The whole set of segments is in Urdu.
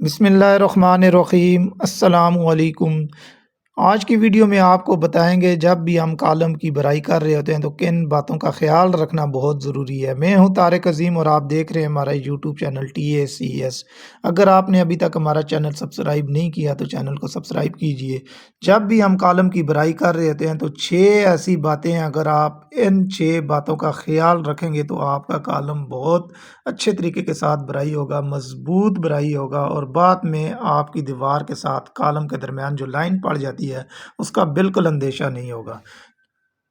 بسم اللہ الرحمن الرحیم، السلام علیکم۔ آج کی ویڈیو میں آپ کو بتائیں گے جب بھی ہم کالم کی بھرائی کر رہے ہوتے ہیں تو کن باتوں کا خیال رکھنا بہت ضروری ہے۔ میں ہوں طارق عظیم اور آپ دیکھ رہے ہیں ہمارا یوٹیوب چینل TACS۔ اگر آپ نے ابھی تک ہمارا چینل سبسکرائب نہیں کیا تو چینل کو سبسکرائب کیجئے۔ جب بھی ہم کالم کی بھرائی کر رہے ہوتے ہیں تو 6 ایسی باتیں ہیں، اگر آپ ان 6 باتوں کا خیال رکھیں گے تو آپ کا کالم بہت اچھے طریقے کے ساتھ بھرائی ہوگا، مضبوط بھرائی ہوگا، اور بعد میں آپ کی دیوار کے ساتھ کالم کے درمیان جو لائن پڑ جاتی ہے اس کا بالکل اندیشہ نہیں ہوگا۔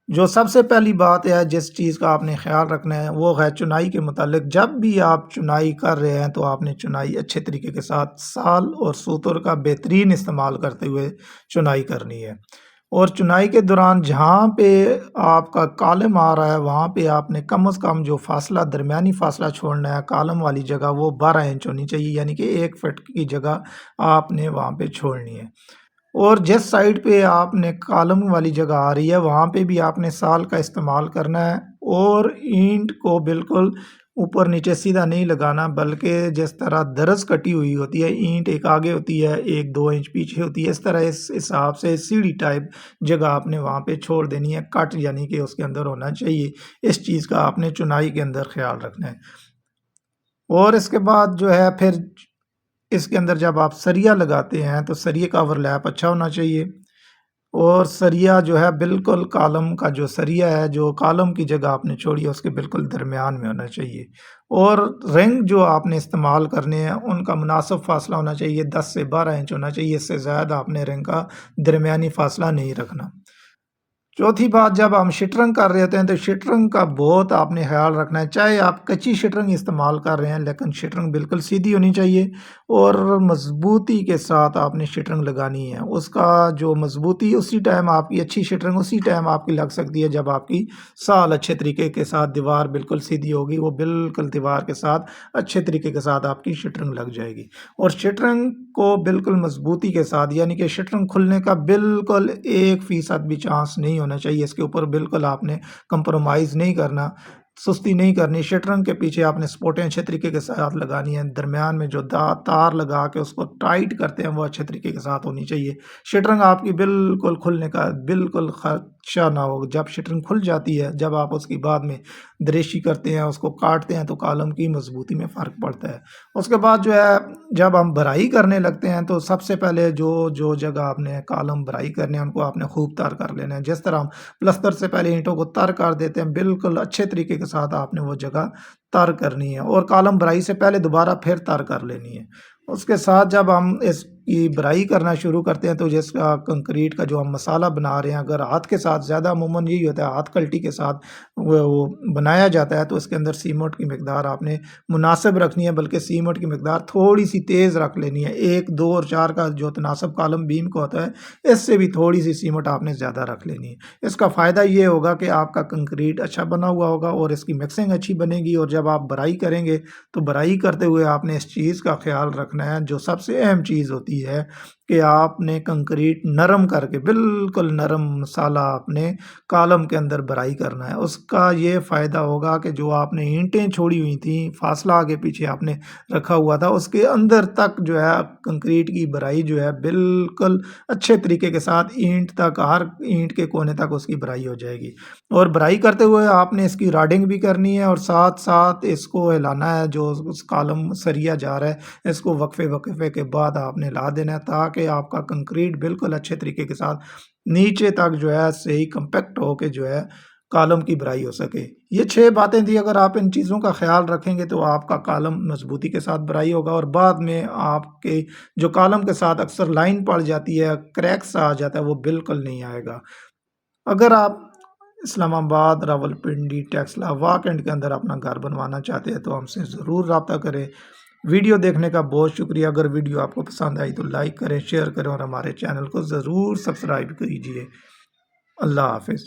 جو سب سے پہلی بات ہے جس چیز کا آپ نے خیال رکھنا ہے وہ ہے چنائی کے متعلق۔ جب بھی آپ چنائی کر رہے ہیں تو آپ نے چنائی اچھے طریقے کے ساتھ سال اور سوتر کا بہترین استعمال کرتے ہوئے چنائی کرنی ہے، اور چنائی کے دوران جہاں پہ آپ کا کالم آ رہا ہے وہاں پہ آپ نے کم از کم جو فاصلہ درمیانی فاصلہ چھوڑنا ہے کالم والی جگہ وہ 12 انچ ہونی چاہیے، یعنی کہ 1 فٹ کی جگہ آپ نے وہاں پہ چھوڑنی ہے۔ اور جس سائڈ پہ آپ نے کالم والی جگہ آ رہی ہے وہاں پہ بھی آپ نے سال کا استعمال کرنا ہے، اور اینٹ کو بالکل اوپر نیچے سیدھا نہیں لگانا، بلکہ جس طرح درز کٹی ہوئی ہوتی ہے، اینٹ ایک آگے ہوتی ہے 1-2 انچ پیچھے ہوتی ہے، اس طرح اس حساب سے سیڑھی ٹائپ جگہ آپ نے وہاں پہ چھوڑ دینی ہے، کٹ یعنی کہ اس کے اندر ہونا چاہیے۔ اس چیز کا آپ نے چنائی کے اندر خیال رکھنا ہے۔ اور اس کے بعد جو ہے پھر اس کے اندر جب آپ سریا لگاتے ہیں تو سریے کا اوور لیپ اچھا ہونا چاہیے، اور سریا جو ہے بالکل کالم کا جو سریا ہے جو کالم کی جگہ آپ نے چھوڑی ہے اس کے بالکل درمیان میں ہونا چاہیے، اور رنگ جو آپ نے استعمال کرنے ہیں ان کا مناسب فاصلہ ہونا چاہیے، 10 سے 12 انچ ہونا چاہیے، اس سے زیادہ آپ نے رنگ کا درمیانی فاصلہ نہیں رکھنا۔ چوتھی بات، جب ہم شٹرنگ کر رہے ہوتے ہیں تو شٹرنگ کا بہت آپ نے خیال رکھنا ہے، چاہے آپ کچی شٹرنگ استعمال کر رہے ہیں لیکن شٹرنگ بالکل سیدھی ہونی چاہیے، اور مضبوطی کے ساتھ آپ نے شٹرنگ لگانی ہے۔ اس کا جو مضبوطی اسی ٹائم آپ کی اچھی شٹرنگ اسی ٹائم آپ کی لگ سکتی ہے جب آپ کی سال اچھے طریقے کے ساتھ دیوار بالکل سیدھی ہوگی، وہ بالکل دیوار کے ساتھ اچھے طریقے کے ساتھ آپ کی شٹرنگ لگ جائے گی۔ اور شٹرنگ کو بالکل مضبوطی کے ساتھ، یعنی کہ شٹرنگ کھلنے کا بالکل 1% بھی چانس نہیں ہونا چاہیے، اس کے اوپر بالکل آپ نے کمپرومائز نہیں کرنا، سستی نہیں کرنی۔ شٹرنگ کے پیچھے آپ نے سپورٹیں اچھے طریقے کے ساتھ لگانی ہے، درمیان میں جو تار لگا کے اس کو ٹائٹ کرتے ہیں وہ اچھے طریقے کے ساتھ ہونی چاہیے۔ شٹرنگ آپ کی بالکل کھلنے کا بالکل خدشہ نہ ہو۔ جب شٹرنگ کھل جاتی ہے، جب آپ اس کی بعد میں دریشی کرتے ہیں، اس کو کاٹتے ہیں تو کالم کی مضبوطی میں فرق پڑتا ہے۔ اس کے بعد جو ہے جب ہم بھرائی کرنے لگتے ہیں تو سب سے پہلے جو جگہ آپ نے کالم بھرائی کرنے ہیں ان کو آپ نے خوب تر کر لینا ہے، جس طرح ہم پلستر سے پہلے اینٹوں کو تر کر دیتے ہیں بالکل اچھے طریقے کے ساتھ آپ نے وہ جگہ تر کرنی ہے، اور کالم بھرائی سے پہلے دوبارہ پھر تر کر لینی ہے۔ اس کے ساتھ جب ہم اس کی بھرائی کرنا شروع کرتے ہیں تو جس کا کنکریٹ کا جو ہم مسالہ بنا رہے ہیں، اگر ہاتھ کے ساتھ زیادہ عموماً یہی ہوتا ہے ہاتھ کلٹی کے ساتھ وہ بنایا جاتا ہے تو اس کے اندر سیمنٹ کی مقدار آپ نے مناسب رکھنی ہے، بلکہ سیمنٹ کی مقدار تھوڑی سی تیز رکھ لینی ہے، 1 2 اور 4 کا جو تناسب کالم بیم کا ہوتا ہے اس سے بھی تھوڑی سی سیمنٹ آپ نے زیادہ رکھ لینی ہے۔ اس کا فائدہ یہ ہوگا کہ آپ کا کنکریٹ اچھا بنا ہوا ہوگا اور اس کی مکسنگ اچھی بنے گی، اور جب آپ بھرائی کریں گے تو بھرائی کرتے ہوئے آپ نے اس چیز کا خیال رکھنا ہے، جو سب سے اہم چیز ہوتی ہے کہ آپ نے کنکریٹ نرم کر کے بالکل نرم مسالہ آپ نے کالم کے اندر بھرائی کرنا ہے۔ اس کا یہ فائدہ ہوگا کہ جو آپ نے اینٹیں چھوڑی ہوئی تھیں، فاصلہ آگے پیچھے آپ نے رکھا ہوا تھا، اس کے اندر تک جو ہے کنکریٹ کی بھرائی جو ہے بالکل اچھے طریقے کے ساتھ اینٹ تک، ہر اینٹ کے کونے تک اس کی بھرائی ہو جائے گی۔ اور بھرائی کرتے ہوئے آپ نے اس کی راڈنگ بھی کرنی ہے، اور ساتھ ساتھ اس کو ہلانا ہے، جو اس کالم سریا جا رہا ہے اس کو وقفے کے بعد آپ نے لا دینا ہے، تاکہ آپ کا کنکریٹ بالکل اچھے طریقے کے ساتھ نیچے تک جو ہے صحیح کمپیکٹ ہو کے جو ہے کالم کی بھرائی ہو سکے۔ یہ 6 باتیں تھی، اگر آپ ان چیزوں کا خیال رکھیں گے تو آپ کا کالم مضبوطی کے ساتھ بھرائی ہوگا، اور بعد میں آپ کے جو کالم کے ساتھ اکثر لائن پڑ جاتی ہے، کریکس آ جاتا ہے، وہ بالکل نہیں آئے گا۔ اگر آپ اسلام آباد، راولپنڈی، ٹیکسلا، واک اینڈ کے اندر اپنا گھر بنوانا چاہتے ہیں تو ہم سے ضرور رابطہ کریں۔ ویڈیو دیکھنے کا بہت شکریہ۔ اگر ویڈیو آپ کو پسند آئی تو لائک کریں، شیئر کریں، اور ہمارے چینل کو ضرور سبسکرائب کیجیے۔ اللہ حافظ۔